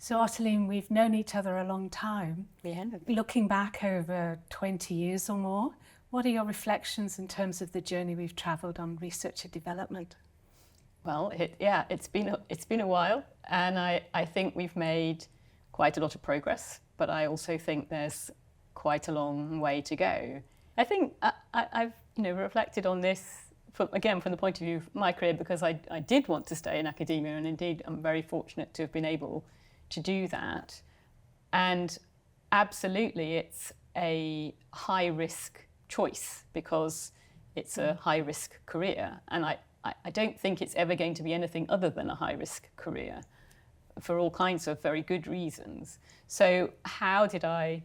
So Ottiline, we've known each other a long time. Yeah. Looking back over 20 years or more, what are your reflections in terms of the journey we've travelled on research and development? Well, it's been a while, and I think we've made quite a lot of progress, but I also think there's quite a long way to go. I think I've reflected on this from the point of view of my career, because I did want to stay in academia, and indeed I'm very fortunate to have been able to do that. And absolutely, it's a high risk choice because it's a high risk career, and I don't think it's ever going to be anything other than a high risk career for all kinds of very good reasons. So how did I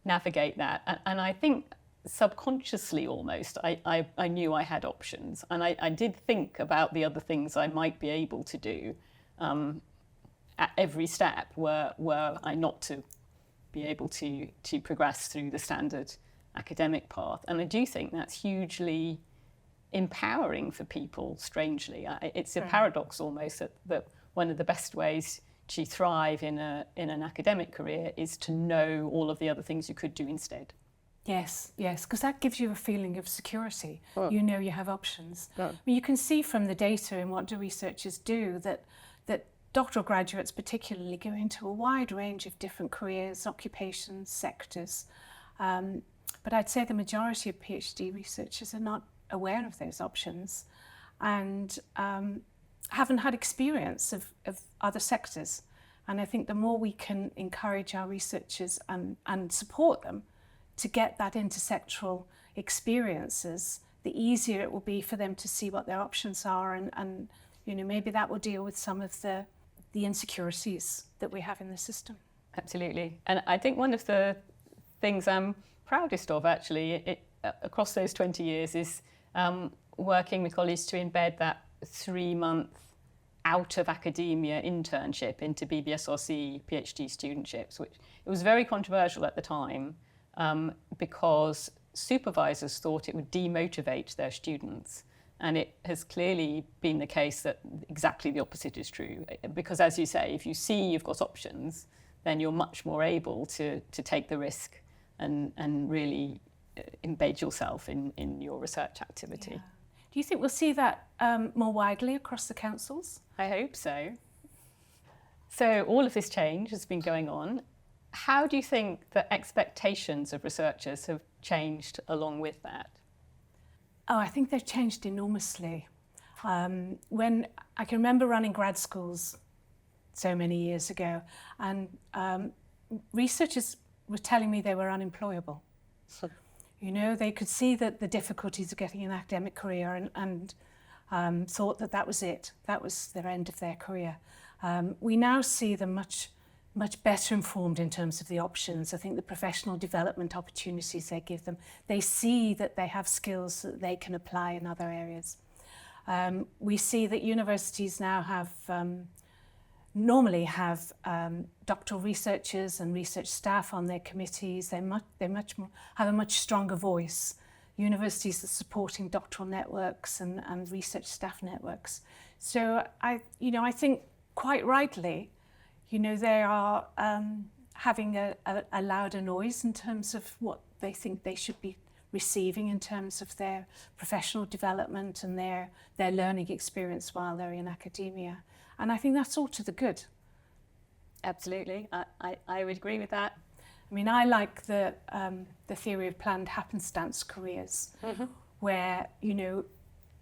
navigate that? And I think subconsciously almost, I knew I had options, and I did think about the other things I might be able to do at every step were I not to be able to progress through the standard academic path. And I do think that's hugely empowering for people, strangely. It's a paradox almost that one of the best ways to thrive in an academic career is to know all of the other things you could do instead. Yes, because that gives you a feeling of security. Oh. You know you have options. Oh. I mean, you can see from the data and what do researchers do that doctoral graduates particularly go into a wide range of different careers, occupations, sectors. But I'd say the majority of PhD researchers are not aware of those options and haven't had experience of other sectors. And I think the more we can encourage our researchers and support them to get that intersectoral experiences, the easier it will be for them to see what their options are, and maybe that will deal with some of the insecurities that we have in the system. Absolutely. And I think one of the things I'm proudest of actually across those 20 years is working with colleagues to embed that 3-month out of academia internship into BBSRC PhD studentships, which it was very controversial at the time because supervisors thought it would demotivate their students. And it has clearly been the case that exactly the opposite is true. Because as you say, if you see you've got options, then you're much more able to take the risk and really embed yourself in your research activity. Yeah. Do you think we'll see that more widely across the councils? I hope so. So all of this change has been going on. How do you think the expectations of researchers have changed along with that? Oh, I think they've changed enormously. When I can remember running grad schools so many years ago, and researchers were telling me they were unemployable. They could see that the difficulties of getting an academic career and thought that was it. That was their end of their career. We now see them much better informed in terms of the options. I think the professional development opportunities they give them, they see that they have skills that they can apply in other areas. We see that universities now normally have doctoral researchers and research staff on their committees. They have a much stronger voice. Universities are supporting doctoral networks and research staff networks. So I think quite rightly, they are having a louder noise in terms of what they think they should be receiving in terms of their professional development and their learning experience while they're in academia. And I think that's all to the good. Absolutely. I would agree with that. I mean, I like the theory of planned happenstance careers, where,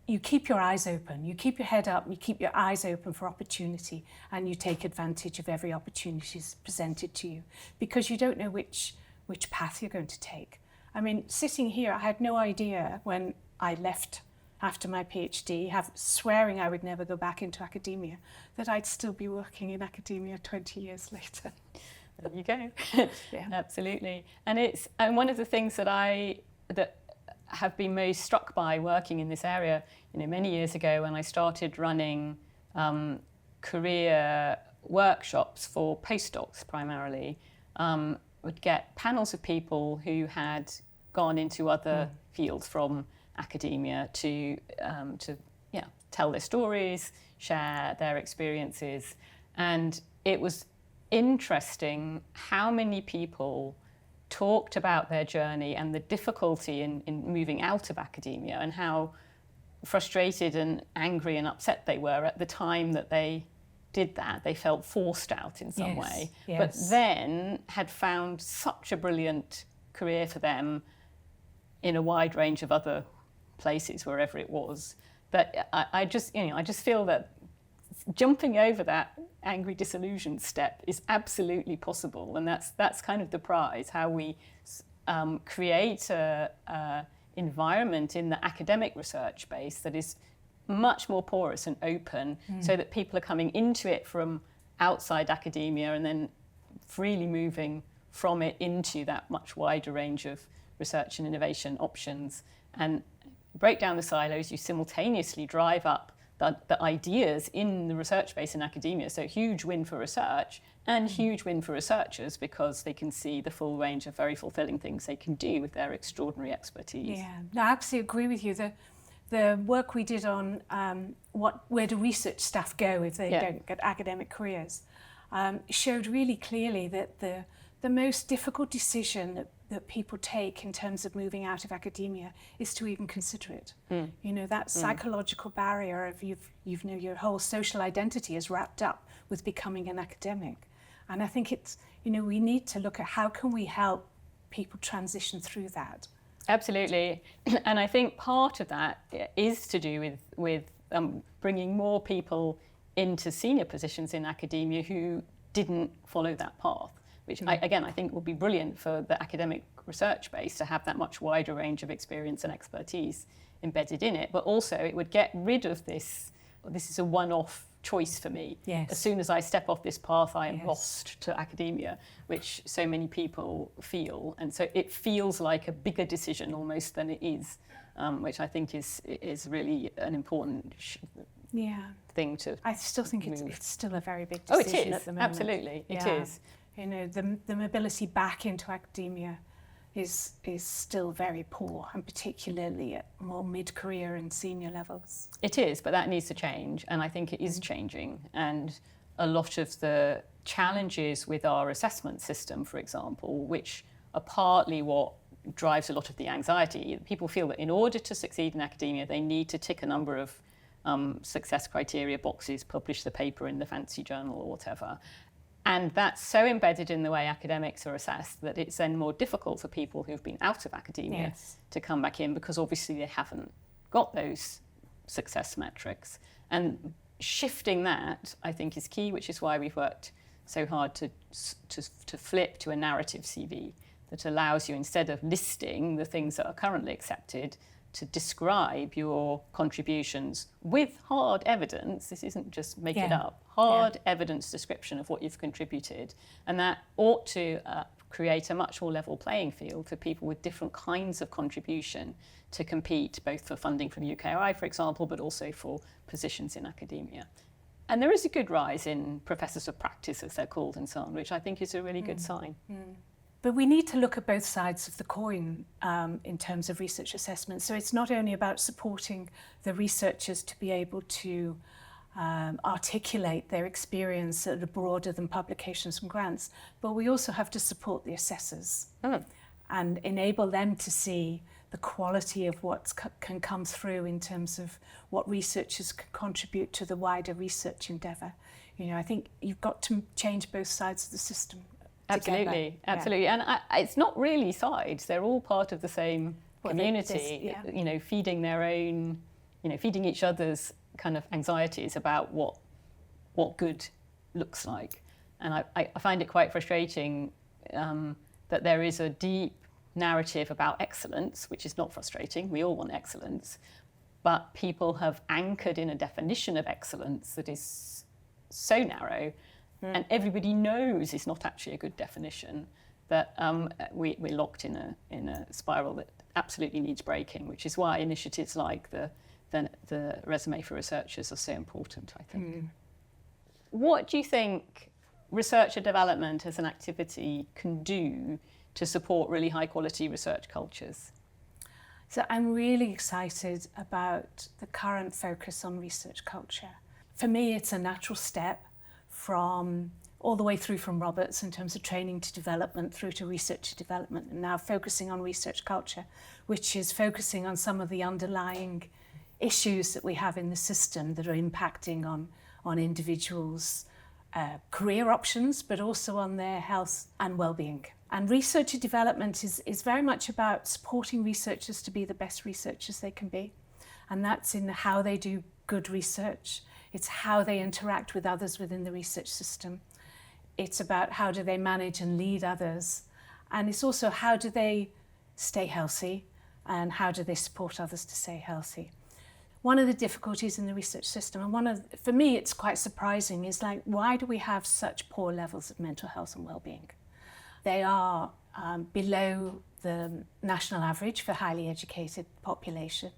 you keep your eyes open, you keep your head up, you keep your eyes open for opportunity, and you take advantage of every opportunity presented to you, because you don't know which path you're going to take. I mean, sitting here, I had no idea when I left after my PhD, swearing I would never go back into academia, that I'd still be working in academia 20 years later. There you go. Yeah. Absolutely. And one of the things that have been most struck by working in this area, many years ago when I started running career workshops for postdocs primarily, would get panels of people who had gone into other fields from academia to tell their stories, share their experiences, and it was interesting how many people talked about their journey and the difficulty in moving out of academia, and how frustrated and angry and upset they were at the time that they did that. They felt forced out in some way, but then had found such a brilliant career for them in a wide range of other places, wherever it was, that I just feel that jumping over that angry disillusioned step is absolutely possible, and that's kind of the prize, how we create a environment in the academic research base that is much more porous and open, so that people are coming into it from outside academia and then freely moving from it into that much wider range of research and innovation options. And break down the silos, you simultaneously drive up the ideas in the research base in academia. So huge win for research and huge win for researchers, because they can see the full range of very fulfilling things they can do with their extraordinary expertise. Yeah, no, I absolutely agree with you. The work we did on where do research staff go if they don't get academic careers showed really clearly that the most difficult decision that people take in terms of moving out of academia is to even consider it. You know, that psychological barrier of your whole social identity is wrapped up with becoming an academic. And I think it's, we need to look at how can we help people transition through that. Absolutely. And I think part of that is to do with bringing more people into senior positions in academia who didn't follow that path, which I think would be brilliant for the academic research base to have that much wider range of experience and expertise embedded in it. But also it would get rid of this is a one-off choice for me. Yes. As soon as I step off this path, I am lost to academia, which so many people feel. And so it feels like a bigger decision almost than it is, which I think is really an important thing to I still think it's still a very big it decision is. at the moment. Absolutely, it is. The mobility back into academia is still very poor, and particularly at more mid-career and senior levels. It is, but that needs to change, and I think it is changing. And a lot of the challenges with our assessment system, for example, which are partly what drives a lot of the anxiety, people feel that in order to succeed in academia, they need to tick a number of success criteria boxes, publish the paper in the fancy journal or whatever. And that's so embedded in the way academics are assessed that it's then more difficult for people who've been out of academia to come back in, because obviously they haven't got those success metrics. And shifting that, I think, is key, which is why we've worked so hard to flip to a narrative CV that allows you, instead of listing the things that are currently accepted, to describe your contributions with hard evidence. This isn't just make it up. Hard evidence description of what you've contributed. And that ought to create a much more level playing field for people with different kinds of contribution to compete, both for funding from UKI, for example, but also for positions in academia. And there is a good rise in professors of practice, as they're called, and so on, which I think is a really good sign. But we need to look at both sides of the coin in terms of research assessment. So it's not only about supporting the researchers to be able to articulate their experience that are broader than publications and grants, but we also have to support the assessors and enable them to see the quality of what can come through in terms of what researchers can contribute to the wider research endeavour. I think you've got to change both sides of the system. Absolutely. And it's not really sides. They're all part of the same community, feeding their own, feeding each other's kind of anxieties about what good looks like. And I find it quite frustrating that there is a deep narrative about excellence, which is not frustrating. We all want excellence. But people have anchored in a definition of excellence that is so narrow, and everybody knows it's not actually a good definition, that we're locked in a spiral that absolutely needs breaking, which is why initiatives like the Resume for Researchers are so important, I think. What do you think research and development as an activity can do to support really high quality research cultures? So I'm really excited about the current focus on research culture. For me, it's a natural step from all the way through from Roberts in terms of training to development through to research to development, and now focusing on research culture, which is focusing on some of the underlying issues that we have in the system that are impacting on individuals' career options, but also on their health and well-being. And research and development is very much about supporting researchers to be the best researchers they can be. And that's in how they do good research. It's how they interact with others within the research system. It's about how do they manage and lead others. And it's also how do they stay healthy and how do they support others to stay healthy. One of the difficulties in the research system, and for me it's quite surprising, is like, why do we have such poor levels of mental health and well-being? They are below the national average for highly educated population.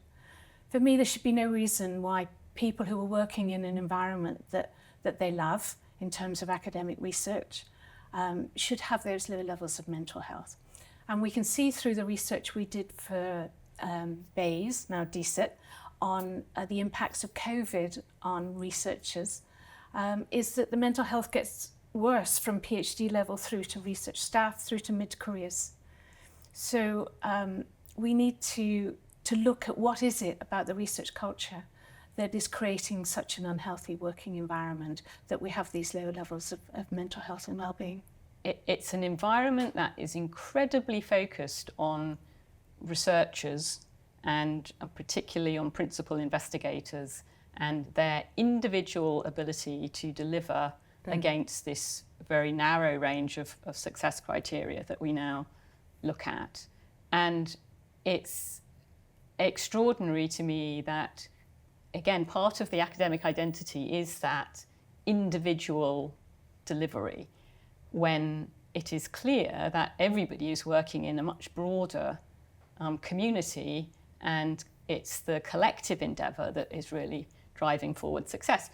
For me, there should be no reason why people who are working in an environment that they love in terms of academic research should have those low levels of mental health. And we can see through the research we did for BEIS, now DSIT, on the impacts of COVID on researchers, is that the mental health gets worse from PhD level through to research staff, through to mid-careers. So we need to look at what is it about the research culture that is creating such an unhealthy working environment that we have these low levels of mental health and well-being. It's an environment that is incredibly focused on researchers and particularly on principal investigators and their individual ability to deliver against this very narrow range of success criteria that we now look at. And it's extraordinary to me that, again, part of the academic identity is that individual delivery, when it is clear that everybody is working in a much broader community, and it's the collective endeavour that is really driving forward success.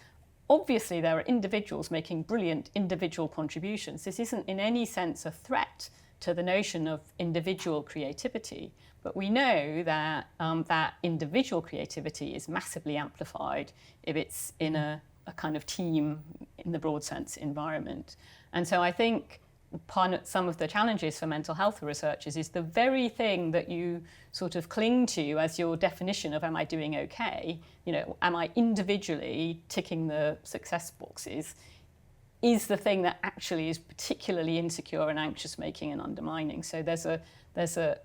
Obviously, there are individuals making brilliant individual contributions. This isn't in any sense a threat to the notion of individual creativity, but we know that that individual creativity is massively amplified if it's in a kind of team, in the broad sense, environment. And so I think some of the challenges for mental health researchers is the very thing that you sort of cling to as your definition of am I doing okay, am I individually ticking the success boxes, is the thing that actually is particularly insecure and anxious making and undermining. So there's a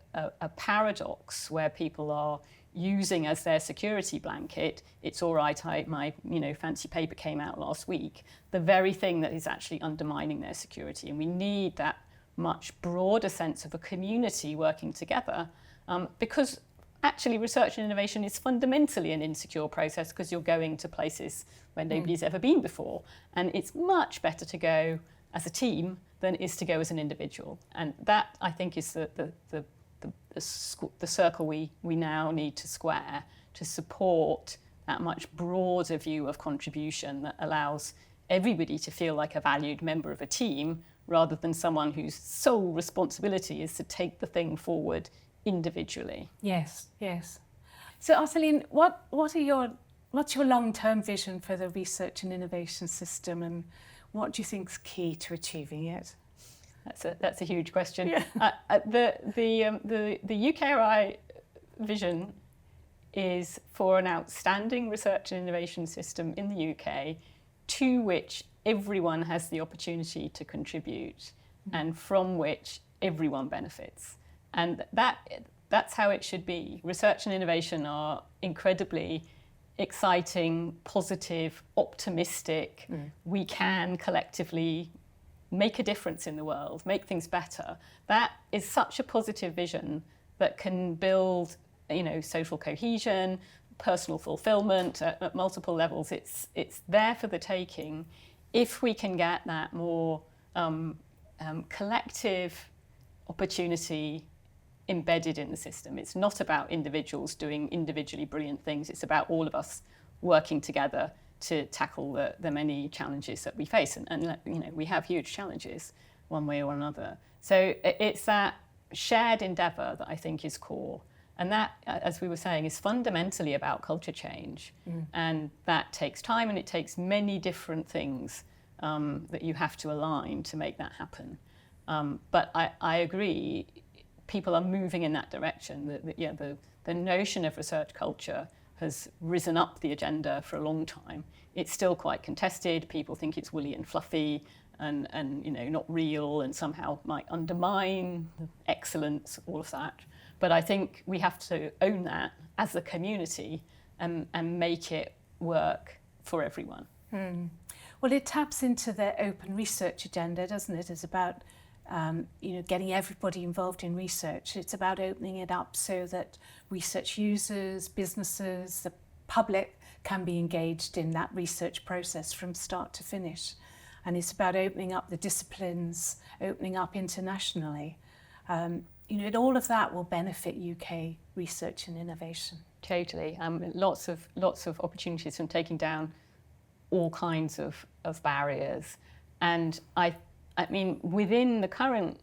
paradox where people are using as their security blanket, it's all right, my fancy paper came out last week, the very thing that is actually undermining their security. And we need that much broader sense of a community working together, because actually research and innovation is fundamentally an insecure process because you're going to places where nobody's ever been before. And it's much better to go as a team than it is to go as an individual. And that, I think, is the circle we now need to square to support that much broader view of contribution that allows everybody to feel like a valued member of a team rather than someone whose sole responsibility is to take the thing forward individually. Yes. So Arceline, what's your long-term vision for the research and innovation system, and what do you think is key to achieving it? That's a huge question. Yeah. The UKRI vision is for an outstanding research and innovation system in the UK to which everyone has the opportunity to contribute and from which everyone benefits. And that's how it should be. Research and innovation are incredibly exciting, positive, optimistic. We can collectively make a difference in the world, make things better. That is such a positive vision that can build, social cohesion, personal fulfillment at multiple levels. It's there for the taking if we can get that more collective opportunity embedded in the system. It's not about individuals doing individually brilliant things. It's about all of us working together to tackle the many challenges that we face. And we have huge challenges one way or another. So it's that shared endeavour that I think is core. And that, as we were saying, is fundamentally about culture change. And that takes time and it takes many different things that you have to align to make that happen. But I agree, people are moving in that direction. The notion of research culture has risen up the agenda for a long time. It's still quite contested. People think it's woolly and fluffy and not real and somehow might undermine excellence, all of that. But I think we have to own that as a community and make it work for everyone. Well, it taps into the open research agenda, doesn't it? It's about getting everybody involved in research. It's about opening it up so that research users, businesses, the public can be engaged in that research process from start to finish. And it's about opening up the disciplines, opening up internationally. All of that will benefit UK research and innovation. Totally. Lots of opportunities from taking down all kinds of barriers. And I mean, within the current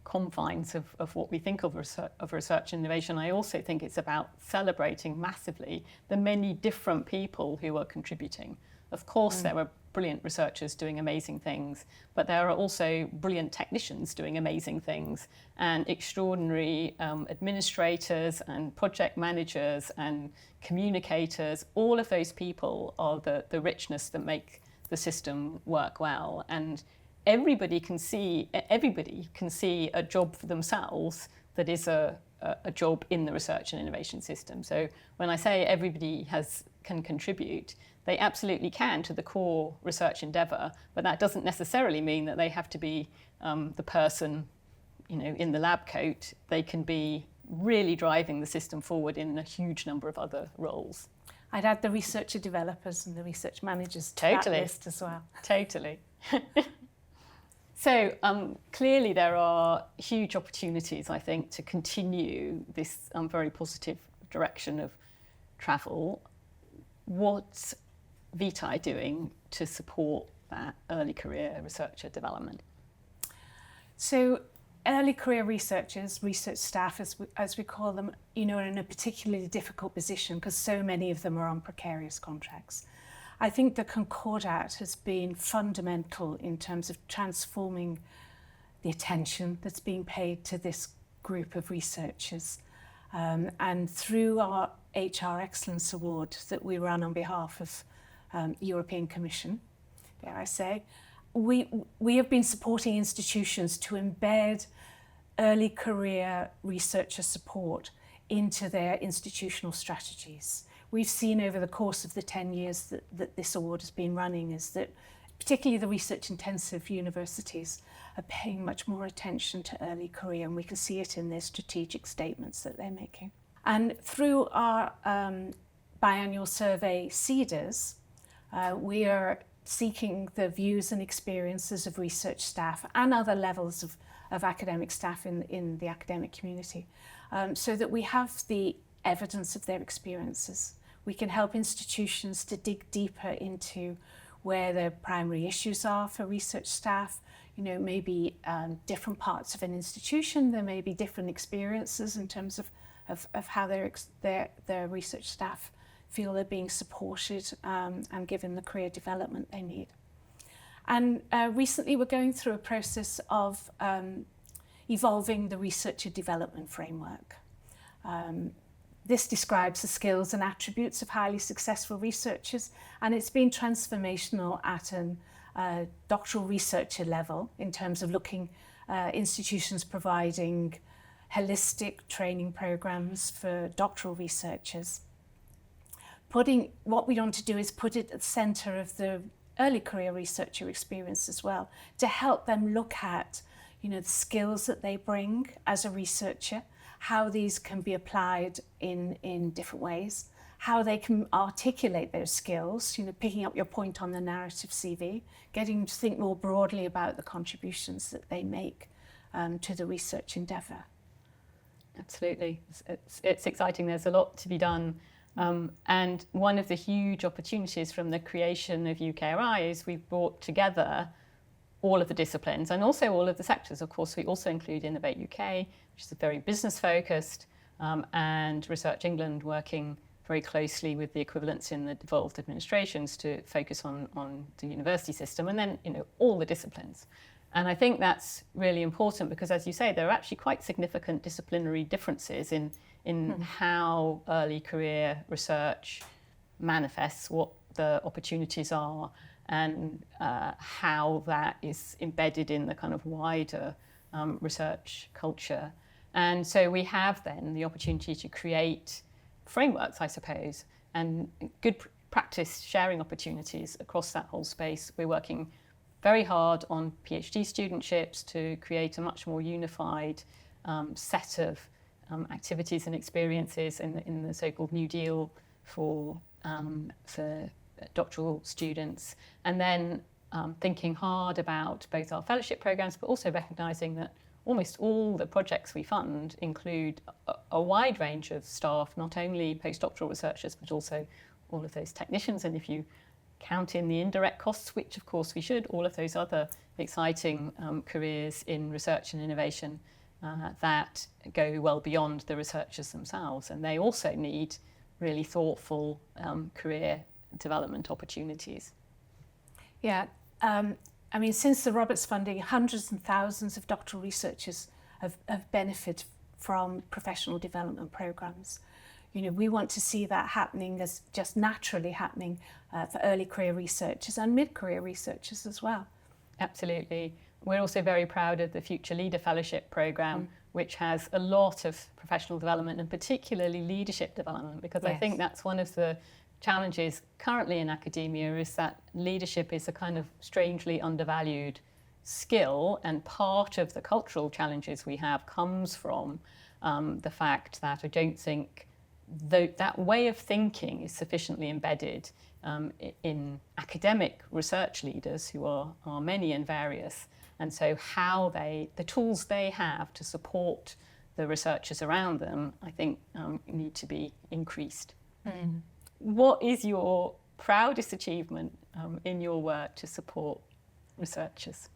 confines of what we think of research and innovation, I also think it's about celebrating massively the many different people who are contributing. Of course, there are brilliant researchers doing amazing things, but there are also brilliant technicians doing amazing things, and extraordinary administrators and project managers and communicators. All of those people are the richness that make the system work well. And everybody can see a job for themselves that is a job in the research and innovation system. So when I say everybody can contribute, they absolutely can to the core research endeavour, but that doesn't necessarily mean that they have to be the person, in the lab coat. They can be really driving the system forward in a huge number of other roles. I'd add the researcher developers and the research managers to that list as well. Totally. So clearly there are huge opportunities, I think, to continue this very positive direction of travel. What's Vitae doing to support that early career researcher development? So early career researchers, research staff as we call them, are in a particularly difficult position because so many of them are on precarious contracts. I think the Concordat has been fundamental in terms of transforming the attention that's being paid to this group of researchers. And through our HR Excellence Award that we run on behalf of European Commission, dare I say, we have been supporting institutions to embed early career researcher support into their institutional strategies. We've seen over the course of the 10 years that this award has been running is that particularly the research-intensive universities are paying much more attention to early career, and we can see it in their strategic statements that they're making. And through our biannual survey, CEDARS, we are seeking the views and experiences of research staff and other levels of academic staff in the academic community, so that we have the evidence of their experiences. We can help institutions to dig deeper into where their primary issues are for research staff. Maybe different parts of an institution, there may be different experiences in terms of how their research staff feel they're being supported and given the career development they need. And recently we're going through a process of evolving the researcher development framework. This describes the skills and attributes of highly successful researchers, and it's been transformational at a doctoral researcher level in terms of looking institutions providing holistic training programs for doctoral researchers. What we want to do is put it at the centre of the early career researcher experience as well, to help them look at the skills that they bring as a researcher, how these can be applied in different ways, how they can articulate those skills, picking up your point on the narrative CV, getting to think more broadly about the contributions that they make to the research endeavour. Absolutely. It's exciting. There's a lot to be done. And one of the huge opportunities from the creation of UKRI is we've brought together all of the disciplines and also all of the sectors. Of course, we also include Innovate UK, which is very business focused, and Research England working very closely with the equivalents in the devolved administrations to focus on the university system, and then all the disciplines. And I think that's really important because, as you say, there are actually quite significant disciplinary differences in how early career research manifests, what the opportunities are, and how that is embedded in the kind of wider research culture. And so we have then the opportunity to create frameworks, I suppose, and good practice sharing opportunities across that whole space. We're working very hard on PhD studentships to create a much more unified set of activities and experiences in the so-called New Deal for doctoral students. And then thinking hard about both our fellowship programs, but also recognising that almost all the projects we fund include a wide range of staff, not only postdoctoral researchers, but also all of those technicians. And if you count in the indirect costs, which of course we should, all of those other exciting careers in research and innovation that go well beyond the researchers themselves. And they also need really thoughtful career development opportunities. Yeah. I mean, since the Roberts funding, hundreds and thousands of doctoral researchers have benefited from professional development programs. We want to see that happening as just naturally happening for early career researchers and mid-career researchers as well. Absolutely. We're also very proud of the Future Leader Fellowship Programme, which has a lot of professional development and particularly leadership development, because I think that's one of the challenges currently in academia, is that leadership is a kind of strangely undervalued skill, and part of the cultural challenges we have comes from the fact that I don't think that way of thinking is sufficiently embedded in academic research leaders, who are many and various, and so the tools they have to support the researchers around them, I think need to be increased. What is your proudest achievement in your work to support researchers?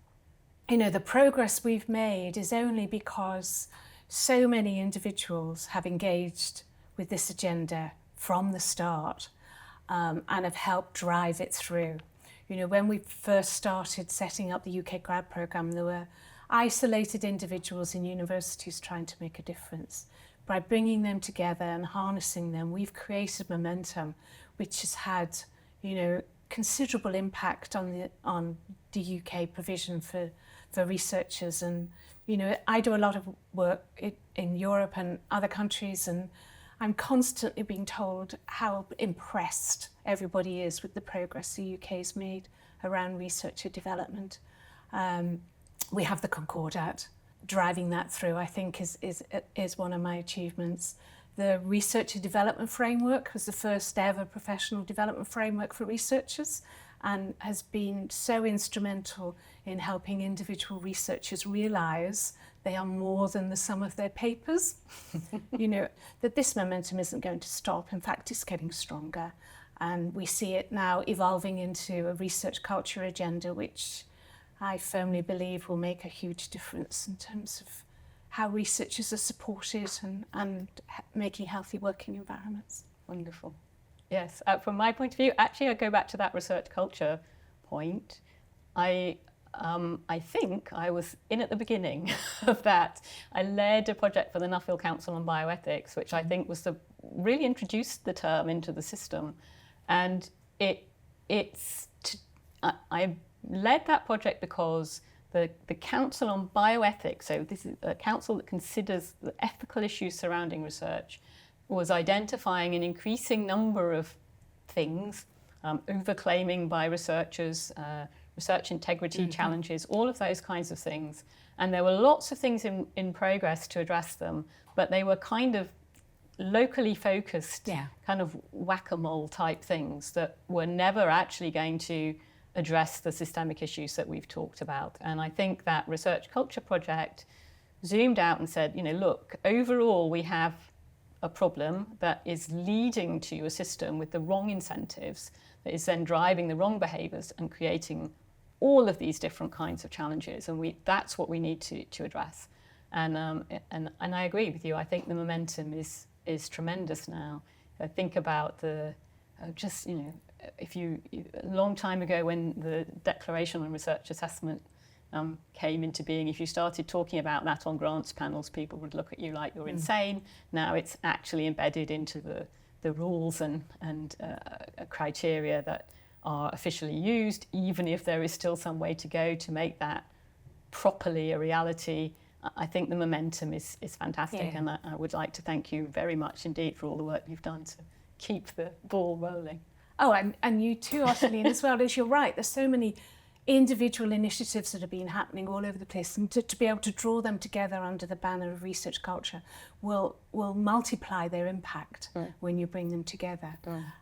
The progress we've made is only because so many individuals have engaged with this agenda from the start and have helped drive it through. When we first started setting up the UK grad programme, there were isolated individuals in universities trying to make a difference. By bringing them together and harnessing them, we've created momentum which has had, considerable impact on the UK provision for researchers. And, I do a lot of work in Europe and other countries, and I'm constantly being told how impressed everybody is with the progress the UK has made around researcher development. We have the Concordat. Driving that through, I think, is one of my achievements. The Researcher Development Framework was the first ever professional development framework for researchers, and has been so instrumental in helping individual researchers realise they are more than the sum of their papers. That this momentum isn't going to stop. In fact, it's getting stronger. And we see it now evolving into a research culture agenda, which I firmly believe will make a huge difference in terms of how researchers are supported and making healthy working environments. Wonderful. Yes, from my point of view, actually, I go back to that research culture point. I think I was in at the beginning of that. I led a project for the Nuffield Council on Bioethics, which I think really introduced the term into the system. And I led that project because the Council on Bioethics, so this is a council that considers the ethical issues surrounding research, was identifying an increasing number of things, overclaiming by researchers, research integrity challenges, all of those kinds of things. And there were lots of things in progress to address them, but they were kind of locally focused, kind of whack-a-mole type things that were never actually going to address the systemic issues that we've talked about. And I think that Research Culture Project zoomed out and said, look, overall we have a problem that is leading to a system with the wrong incentives, that is then driving the wrong behaviours and creating all of these different kinds of challenges. And that's what we need to address. And I agree with you. I think the momentum is tremendous now. I think about the just, you know, a long time ago when the Declaration on Research Assessment came into being, if you started talking about that on grants panels, people would look at you like you're insane. Now it's actually embedded into the rules and criteria that are officially used, even if there is still some way to go to make that properly a reality. I think the momentum is fantastic, and I would like to thank you very much indeed for all the work you've done to keep the ball rolling. Oh, and you too, Ottilie, as well. As you're right, there's so many individual initiatives that have been happening all over the place, and to be able to draw them together under the banner of research culture will multiply their impact when you bring them together.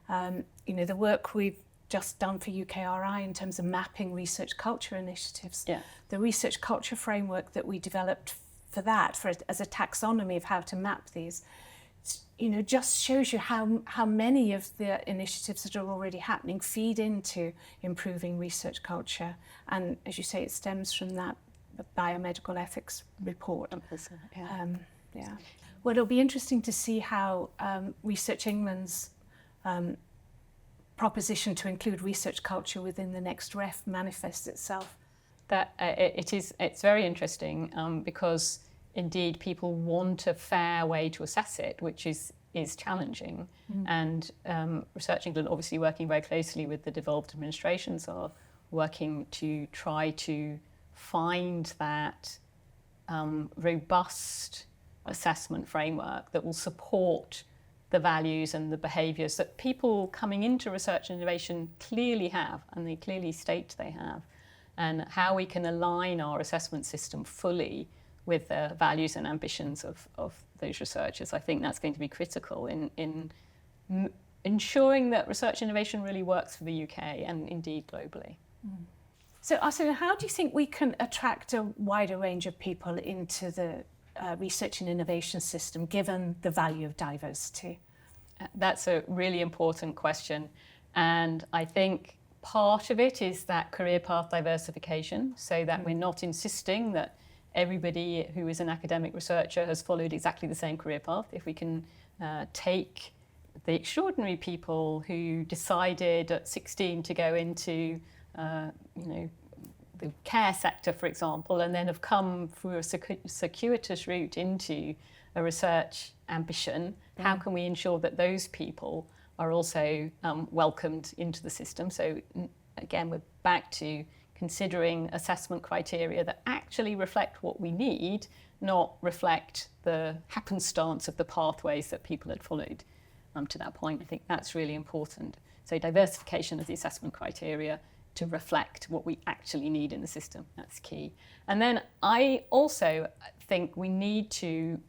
You know, the work we've just done for UKRI in terms of mapping research culture initiatives, the research culture framework that we developed for that, as a taxonomy of how to map these, you know, just shows you how many of the initiatives that are already happening feed into improving research culture. And as you say, it stems from that biomedical ethics report. Well, it'll be interesting to see how Research England's proposition to include research culture within the next REF manifests itself. That it's very interesting because indeed people want a fair way to assess it, which is challenging. And Research England, obviously working very closely with the devolved administrations, are working to try to find that robust assessment framework that will support the values and the behaviours that people coming into research and innovation clearly have, and they clearly state they have, and how we can align our assessment system fully with the values and ambitions of those researchers. I think that's going to be critical in ensuring that research innovation really works for the UK and indeed globally. So, Arsene, how do you think we can attract a wider range of people into the research and innovation system, given the value of diversity? That's a really important question. And I think part of it is that career path diversification, so that we're not insisting that everybody who is an academic researcher has followed exactly the same career path. If we can take the extraordinary people who decided at 16 to go into, the care sector, for example, and then have come through a circuitous route into a research ambition, how can we ensure that those people are also welcomed into the system? So again, we're back to considering assessment criteria that actually reflect what we need, not reflect the happenstance of the pathways that people had followed to that point. I think that's really important. So diversification of the assessment criteria to reflect what we actually need in the system, that's key. And then I also think we need to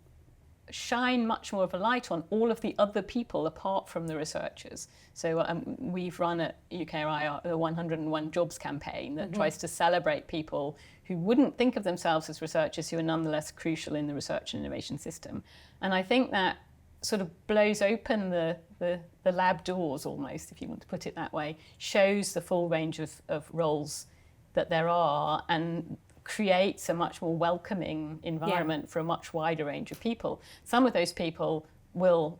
shine much more of a light on all of the other people apart from the researchers. So we've run at UKRI the 101 Jobs campaign that tries to celebrate people who wouldn't think of themselves as researchers who are nonetheless crucial in the research and innovation system. And I think that sort of blows open the lab doors almost, if you want to put it that way, shows the full range of roles that there are and creates a much more welcoming environment for a much wider range of people. Some of those people will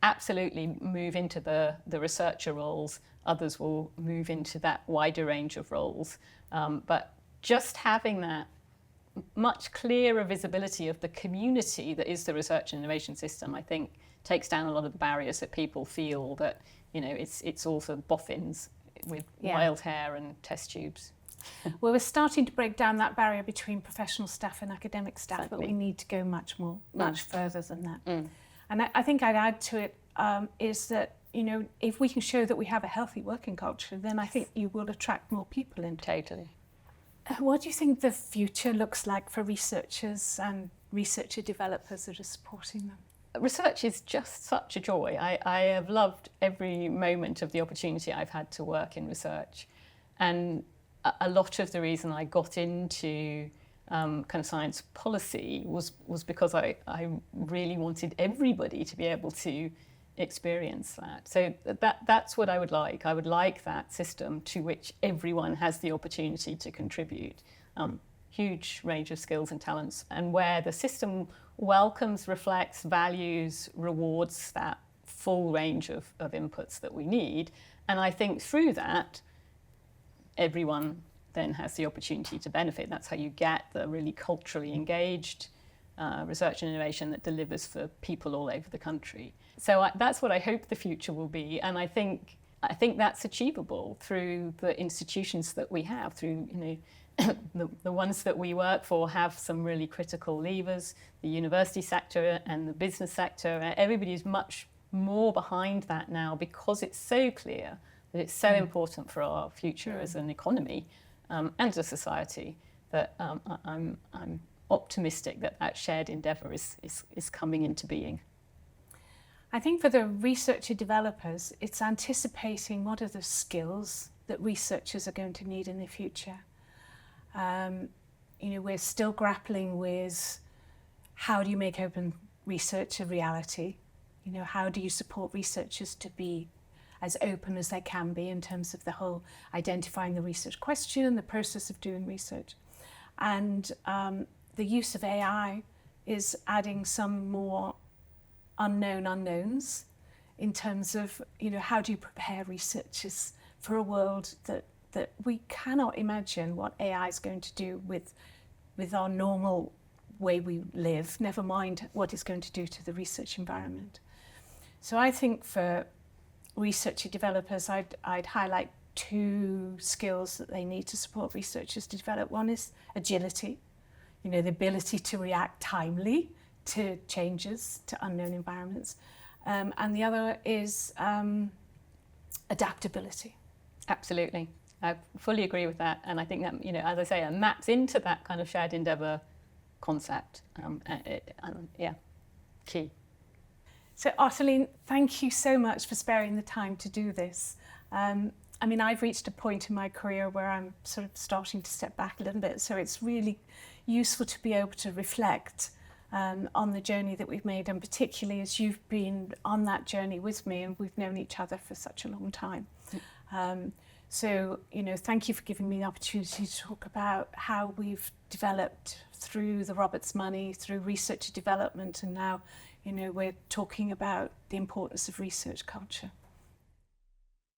absolutely move into the researcher roles, others will move into that wider range of roles. But just having that much clearer visibility of the community that is the research and innovation system, I think, takes down a lot of the barriers that people feel that, you know, it's all for boffins with wild hair and test tubes. Well, we're starting to break down that barrier between professional staff and academic staff, but we need to go much further than that. And I think I'd add to it is that, you know, if we can show that we have a healthy working culture, then I think you will attract more people in. Totally. What do you think the future looks like for researchers and researcher developers that are supporting them? Research is just such a joy. I have loved every moment of the opportunity I've had to work in research. And a lot of the reason I got into kind of science policy was because I really wanted everybody to be able to experience that. So that's what I would like. I would like that system to which everyone has the opportunity to contribute. Huge range of skills and talents, and where the system welcomes, reflects, values, rewards that full range of inputs that we need. And I think through that, everyone then has the opportunity to benefit. That's how you get the really culturally engaged research and innovation that delivers for people all over the country. So that's what I hope the future will be. And I think that's achievable through the institutions that we have, through, you know, the ones that we work for have some really critical levers, the university sector and the business sector. Everybody's much more behind that now because it's so clear that it's so important for our future as an economy and as a society that I'm optimistic that that shared endeavour is coming into being. I think for the researcher developers, it's anticipating what are the skills that researchers are going to need in the future. You know, we're still grappling with how do you make open research a reality? You know, how do you support researchers to be as open as they can be in terms of the whole identifying the research question, the process of doing research. And the use of AI is adding some more unknown unknowns in terms of, you know, how do you prepare researchers for a world that we cannot imagine what AI is going to do with our normal way we live, never mind what it's going to do to the research environment. So I think for researcher developers, I'd highlight two skills that they need to support researchers to develop. One is agility, you know, the ability to react timely to changes, to unknown environments. And the other is adaptability. Absolutely. I fully agree with that. And I think that, you know, as I say, it maps into that kind of shared endeavour concept. Yeah, key. So Ottoline, thank you so much for sparing the time to do this. I mean, I've reached a point in my career where I'm sort of starting to step back a little bit. So it's really useful to be able to reflect on the journey that we've made, and particularly as you've been on that journey with me and we've known each other for such a long time. So, you know, thank you for giving me the opportunity to talk about how we've developed through the Roberts money, through research and development, and now, you know, we're talking about the importance of research culture.